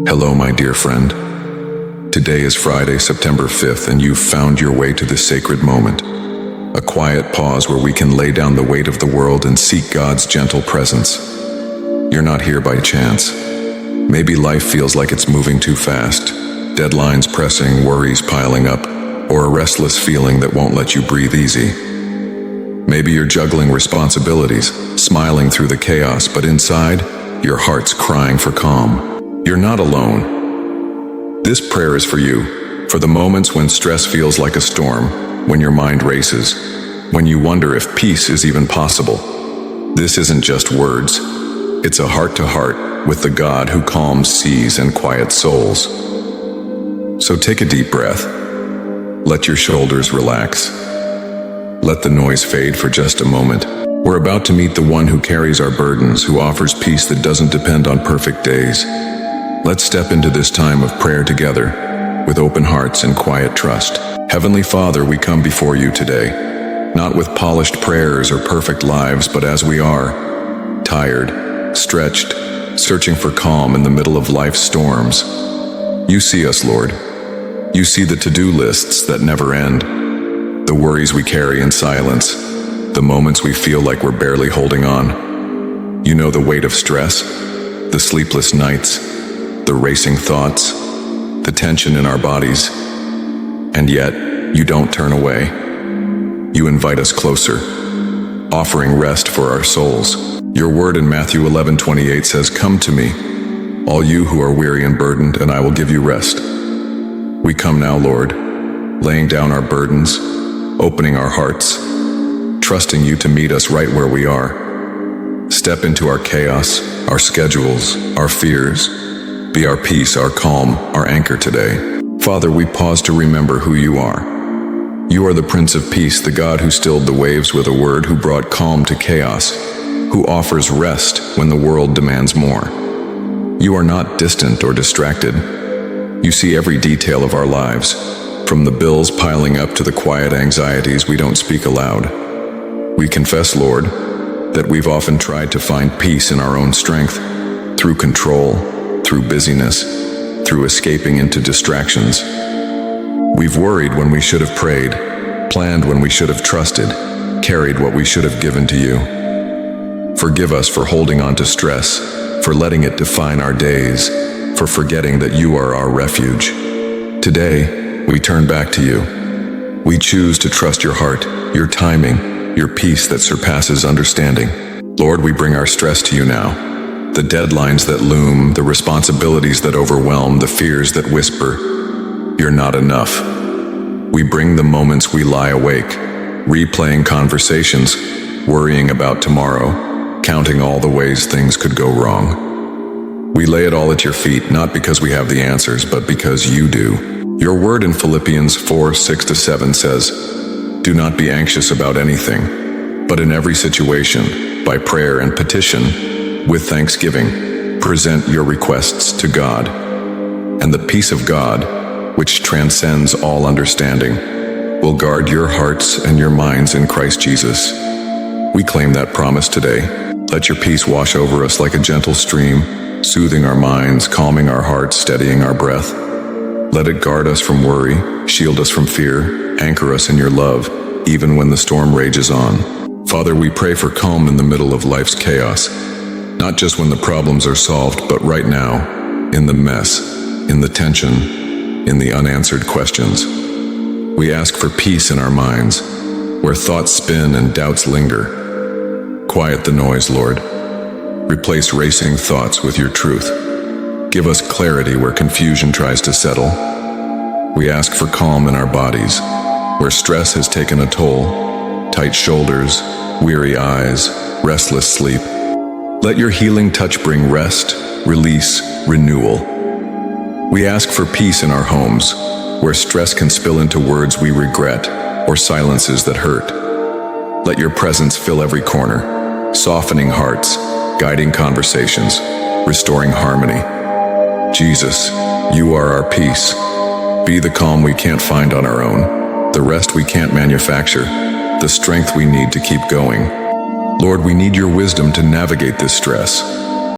Hello, my dear friend. Today is Friday, September 5th, and you've found your way to this sacred moment. A quiet pause where we can lay down the weight of the world and seek God's gentle presence. You're not here by chance. Maybe life feels like it's moving too fast. Deadlines pressing, worries piling up, or a restless feeling that won't let you breathe easy. Maybe you're juggling responsibilities, smiling through the chaos, but inside, your heart's crying for calm. You're not alone. This prayer is for you, for the moments when stress feels like a storm, when your mind races, when you wonder if peace is even possible. This isn't just words. It's a heart-to-heart with the God who calms seas and quiets souls. So take a deep breath. Let your shoulders relax. Let the noise fade for just a moment. We're about to meet the one who carries our burdens, who offers peace that doesn't depend on perfect days. Let's step into this time of prayer together, with open hearts and quiet trust. Heavenly Father, we come before you today, not with polished prayers or perfect lives, but as we are, tired, stretched, searching for calm in the middle of life's storms. You see us, Lord. You see the to-do lists that never end, the worries we carry in silence, the moments we feel like we're barely holding on. You know the weight of stress, the sleepless nights, the racing thoughts, the tension in our bodies. And yet, you don't turn away. You invite us closer, offering rest for our souls. Your word in Matthew 11:28 says, "Come to me, all you who are weary and burdened, and I will give you rest." We come now, Lord, laying down our burdens, opening our hearts, trusting you to meet us right where we are. Step into our chaos, our schedules, our fears. Be our peace, our calm, our anchor today. Father, we pause to remember who you are. You are the Prince of Peace, the God who stilled the waves with a word, who brought calm to chaos, who offers rest when the world demands more. You are not distant or distracted. You see every detail of our lives, from the bills piling up to the quiet anxieties we don't speak aloud. We confess, Lord, that we've often tried to find peace in our own strength, through control, through busyness, through escaping into distractions. We've worried when we should have prayed, planned when we should have trusted, carried what we should have given to you. Forgive us for holding on to stress, for letting it define our days, for forgetting that you are our refuge. Today, we turn back to you. We choose to trust your heart, your timing, your peace that surpasses understanding. Lord, we bring our stress to you now. The deadlines that loom, the responsibilities that overwhelm, the fears that whisper, "You're not enough." We bring the moments we lie awake, replaying conversations, worrying about tomorrow, counting all the ways things could go wrong. We lay it all at your feet, not because we have the answers, but because you do. Your word in Philippians 4:6-7 says, "Do not be anxious about anything, but in every situation, by prayer and petition, with thanksgiving, present your requests to God. And the peace of God, which transcends all understanding, will guard your hearts and your minds in Christ Jesus." We claim that promise today. Let your peace wash over us like a gentle stream, soothing our minds, calming our hearts, steadying our breath. Let it guard us from worry, shield us from fear, anchor us in your love, even when the storm rages on. Father, we pray for calm in the middle of life's chaos. Not just when the problems are solved, but right now, in the mess, in the tension, in the unanswered questions. We ask for peace in our minds, where thoughts spin and doubts linger. Quiet the noise, Lord. Replace racing thoughts with your truth. Give us clarity where confusion tries to settle. We ask for calm in our bodies, where stress has taken a toll, tight shoulders, weary eyes, restless sleep. Let your healing touch bring rest, release, renewal. We ask for peace in our homes, where stress can spill into words we regret or silences that hurt. Let your presence fill every corner, softening hearts, guiding conversations, restoring harmony. Jesus, you are our peace. Be the calm we can't find on our own, the rest we can't manufacture, the strength we need to keep going. Lord, we need your wisdom to navigate this stress.